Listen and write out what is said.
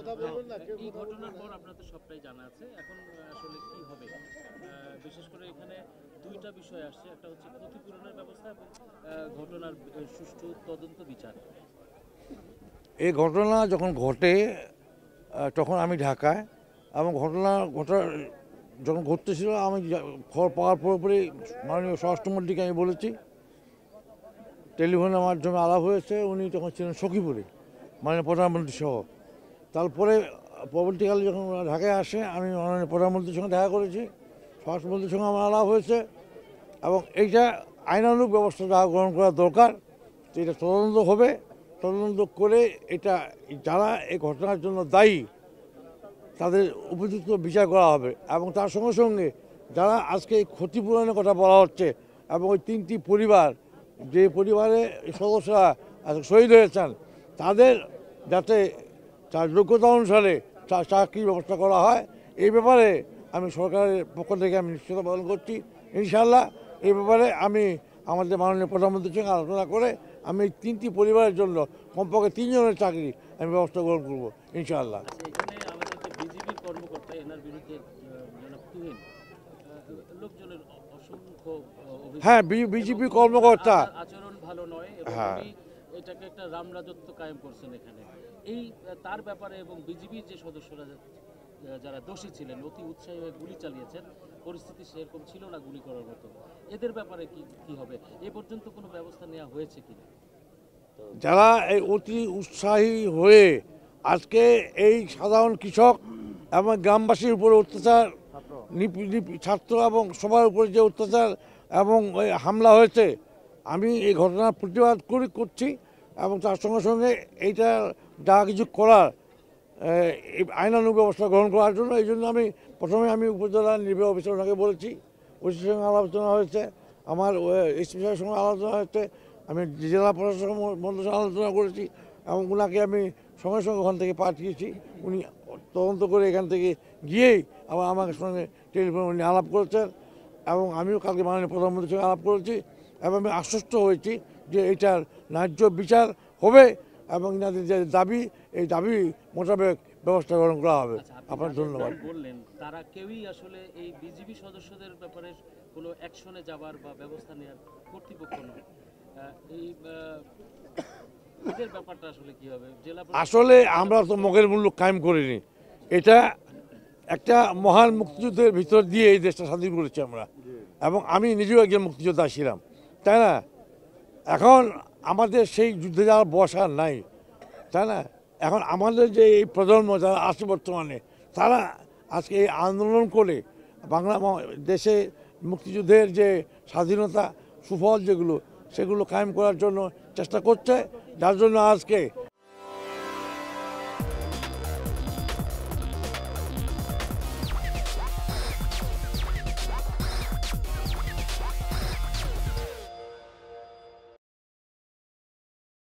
এই ঘটনার পর আপনার তো সবটাই জানা আছে, এখন আসলে কি হবে? বিশেষ করে এখানে দুইটা বিষয় আসছে, একটা হচ্ছে ক্ষতিপূরণের ব্যবস্থা এবং ঘটনার সুষ্ঠু তদন্ত বিচার। এই ঘটনা যখন ঘটে তখন আমি ঢাকায়, এবং যখন ঘটতেছিল আমি খবর পাওয়ার পরে মাননীয় স্বরাষ্ট্রমন্ত্রীকে আমি বলেছি, টেলিফোনের মাধ্যমে আলাপ হয়েছে, উনি তখন ছিলেন সখীপুরে মাননীয় প্রধানমন্ত্রী সহ। তারপরে পরবর্তীকালে যখন ঢাকায় আসে আমি মাননীয় প্রধানমন্ত্রীর সঙ্গে দেখা করেছি, স্বরাষ্ট্রমন্ত্রীর সঙ্গে আমার আলাপ হয়েছে, এবং এইটা আইনানুগ ব্যবস্থা যা গ্রহণ করা দরকার এটা তদন্ত হবে। তদন্ত করে এটা যারা এই ঘটনার জন্য দায়ী তাদের উপযুক্ত বিচার করা হবে, এবং তার সঙ্গে সঙ্গে যারা আজকে এই ক্ষতিপূরণের কথা বলা হচ্ছে এবং ওই 3টি পরিবার যে পরিবারের সদস্যরা শহীদ হয়েছেন তাদের যাতে তার যোগ্যতা অনুসারে চাকরির ব্যবস্থা করা হয়, এই ব্যাপারে আমি সরকারের পক্ষ থেকে আমি নিশ্চয়তা পালন করছি। ইনশাআল্লাহ এই ব্যাপারে আমি আমাদের মাননীয় প্রধানমন্ত্রীর সঙ্গে আলোচনা করে আমি এই 3টি পরিবারের জন্য কমপক্ষে 3 জনের চাকরি আমি ব্যবস্থা গ্রহণ করবো ইনশাআল্লাহ। এখানে আমাদের যে বিজিবির কর্মকর্তা এনার বিরুদ্ধে তুহিন লোকজনের অসংখ্য হ্যাঁ, বিজেপি কর্মকর্তা আচরণ ভালো নয় এবং উনি এটাকে একটা রামরাজত্ব কায়েম করছেন এখানে। এই তার ব্যাপারে এবং বিজিবির যে সদস্যরা যারা দোষী ছিলেন অতি উৎসাহী হয়ে গুলি চালিয়েছেন, পরিস্থিতি সেরকম ছিল না গুলি করার মতো, এদের ব্যাপারে কি হবে? এ পর্যন্ত কোনো ব্যবস্থা নেওয়া হয়েছে কিনা? যারা এই অতি উৎসাহী হয়ে আজকে এই সাধারণ কৃষক এবং গ্রামবাসীর উপরে অত্যাচার, ছাত্র এবং সবার উপরে যে অত্যাচার এবং ওই হামলা হয়েছে, আমি এই ঘটনার প্রতিবাদ করছি, এবং তার সঙ্গে সঙ্গে এইটা যা কিছু করার আইনানুগ ব্যবস্থা গ্রহণ করার জন্য এই জন্য প্রথমে আমি উপজেলা নির্বাহী অফিসার ওনাকে বলেছি, ওসির সঙ্গে আলোচনা হয়েছে, আমার এসপি সাহেবের সঙ্গে আলোচনা হয়েছে, আমি জেলা প্রশাসক মন্ত্রীর সঙ্গে আলোচনা করেছি, এবং ওনাকে আমি সঙ্গে সঙ্গে ওখান থেকে পাঠিয়েছি। উনি তদন্ত করে এখান থেকে গিয়েই আবার আমার সঙ্গে টেলিফোনে উনি আলাপ করেছেন, এবং আমিও কালকে মাননীয় প্রধানমন্ত্রীর সঙ্গে আলাপ করেছি, এবং আমি আশ্বস্ত হয়েছি যে এটার ন্যায্য বিচার হবে এবং এনাদের যে দাবি এই দাবি মোতাবেক ব্যবস্থা গ্রহণ করা হবে। আপনার ধন্যবাদ। বললেন তারা কেউই আসলে এই বিজিবি সদস্যদের ব্যাপারে কোনো অ্যাকশনে যাবার বা ব্যবস্থা নেওয়ার কর্তৃপক্ষ নয়। এই এদের ব্যাপারটা আসলে কি হবে? আসলে আমরা তো মগের মূল্য কায়েম করিনি, এটা একটা মহান মুক্তিযুদ্ধের ভিতর দিয়ে এই দেশটা স্বাধীন করেছি আমরা, এবং আমি নিজেও একজন মুক্তিযোদ্ধা ছিলাম, তাই না? এখন আমাদের সেই যুদ্ধে যাওয়ার বয়স আর নাই, তাই না? এখন আমাদের যে এই প্রজন্ম যারা আছে বর্তমানে, তারা আজকে এই আন্দোলন করে বাংলা দেশে মুক্তিযুদ্ধের যে স্বাধীনতা সুফল যেগুলো সেগুলো কায়েম করার জন্য চেষ্টা করছে, যার জন্য আজকে